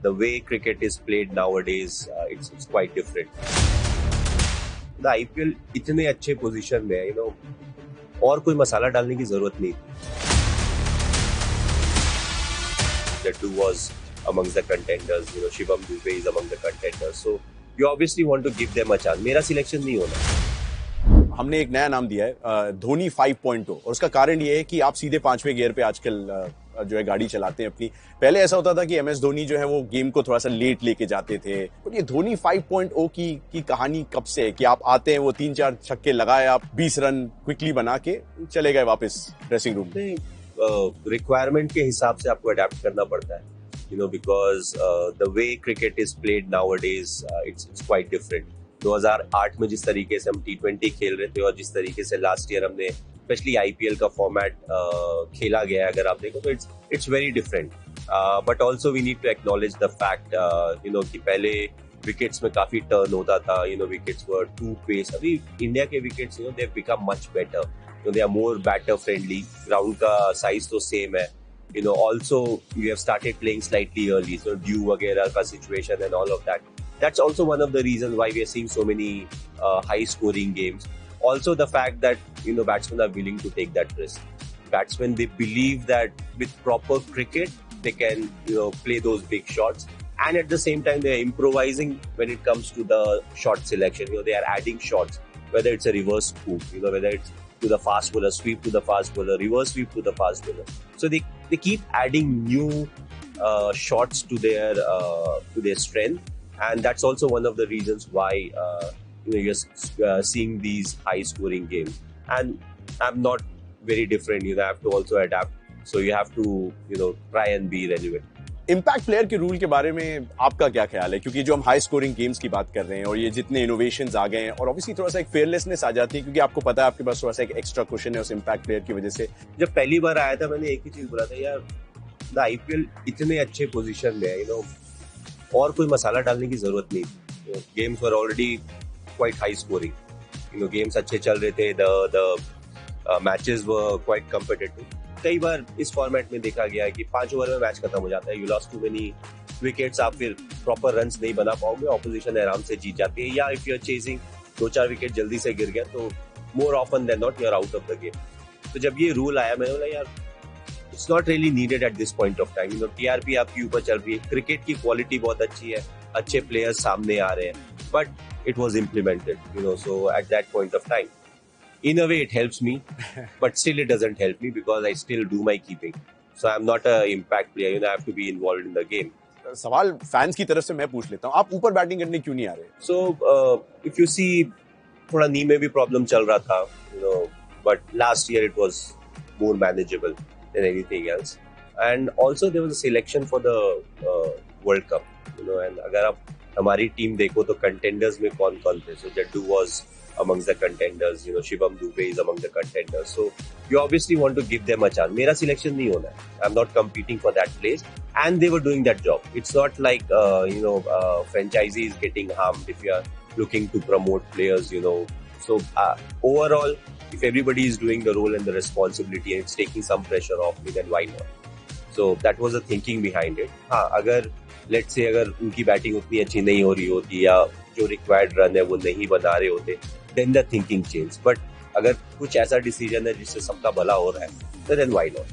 The way cricket is played nowadays, it's quite different. The IPL इतने अच्छे position में है, और कोई मसाला डालने की जरूरत नहीं थी. Jaddu was amongst the contenders, Shivam Dube is among the contenders. So you obviously want to give them a chance. मेरा सिलेक्शन नहीं होना. हमने एक नया नाम दिया है धोनी 5.0 और उसका कारण ये है कि आप सीधे 5वें गियर पे आजकल जो है गाड़ी चलाते हैं अपनी. पहले ऐसा होता था कि MS धोनी जो है वो गेम को थोड़ा सा लेट लेके जाते थे. और ये धोनी 5.0 की कहानी कब से है कि आप आते हैं, वो 3-4 छक्के लगाए, आप 20 रन क्विकली बना के चले गए वापस ड्रेसिंग रूम में. रिक्वायरमेंट के हिसाब से आपको अडेप्ट करना पड़ता है, because the way cricket is played nowadays, it's quite different. 2008 में जिस तरीके से हम T20 खेल रहे थे और जिस तरीके से लास्ट ईयर हमने स्पेशली IPL का फॉर्मेट खेला गया है, अगर आप देखो तो it's very different. But also we need to acknowledge the fact कि पहले विकेट्स में काफी टर्न होता था. Wickets were two pace. अभी इंडिया के wickets they have become much better. They are more batter friendly. Ground का size तो same है. Also you have started playing slightly early. So due वगैरह का situation and all of that. That's also one of the reasons why we are seeing so many high scoring games. Also the fact that batsmen are willing to take that risk. Batsmen, they believe that with proper cricket they can play those big shots. And at the same time they are improvising when it comes to the shot selection. They are adding shots. Whether it's a reverse scoop, whether it's to the fast bowler, sweep to the fast bowler, reverse sweep to the fast bowler. So they keep adding new shots to their strength, and that's also one of the reasons why you're seeing these high scoring games. And I'm not very different. I have to also adapt. So you have to try and be relevant. Impact player के rule के बारे में आपका क्या ख्याल है? क्योंकि जो हम हाई स्कोरिंग गेम्स की बात कर रहे हैं और ये जितने इनोवेशंस आ गए हैं और ऑब्वियसली थोड़ा सा एक फेयरलेसनेस आ जाती है, क्योंकि आपको पता है आपके पास थोड़ा सा एक एक्स्ट्रा क्वेश्चन है उस इम्पैक्ट प्लेयर की वजह से. जब पहली बार आया था मैंने एक ही चीज बोला था, यार द IPL इतने अच्छे पोजीशन में है, और कोई मसाला डालने की जरूरत नहीं थी. Games were already quite high scoring. Games अच्छे चल रहे थे. The matches were quite competitive. कई बार इस फॉर्मेट में देखा गया है कि 5 ओवर में मैच खत्म हो जाता है. You lost too many wickets. आप फिर प्रॉपर रन्स नहीं बना पाओगे, ऑपोजिशन आराम से जीत जाती है. या if you are chasing 2-4 wicket जल्दी से गिर गया तो more often than not you are out of the game. तो जब ये रूल आया मैंने बोला यार it's not really needed at this point of time. TRP आपकी ऊपर चल रही है, क्रिकेट की क्वालिटी बहुत अच्छी है, अच्छे प्लेयर्स सामने आ रहे हैं, but it was implemented. So at that point of time in a way it helps me, but still it doesn't help me because I still do my keeping. So I'm not a impact player. I have to be involved in the game. सवाल fans की तरफ से मैं पूछ लेता हूँ, आप ऊपर बैटिंग करने क्यों नहीं आ रहे? So if you see, थोड़ा नी में भी प्रॉब्लम चल रहा था, but last year it was more manageable than anything else. And also there was a selection for the World Cup. And अगर आप हमारी टीम देखो तो contenders में कौन-कौन थे? So Jaddu was amongst the contenders, Shivam Dube is among the contenders. So you obviously want to give them a chance. मेरा selection नहीं होना है. I'm not competing for that place, and they were doing that job. It's not like franchisee is getting harmed if you are looking to promote players. So overall, if everybody is doing the role and the responsibility and it's taking some pressure off me, then why not? So that was the thinking behind it. हाँ, अगर let's say अगर उनकी batting उतनी अच्छी नहीं हो रही होती या जो रिक्वायर्ड रन है वो नहीं बना रहे होते, then the thinking changes. But अगर कुछ ऐसा डिसीजन है जिससे सबका भला हो रहा है, then why not?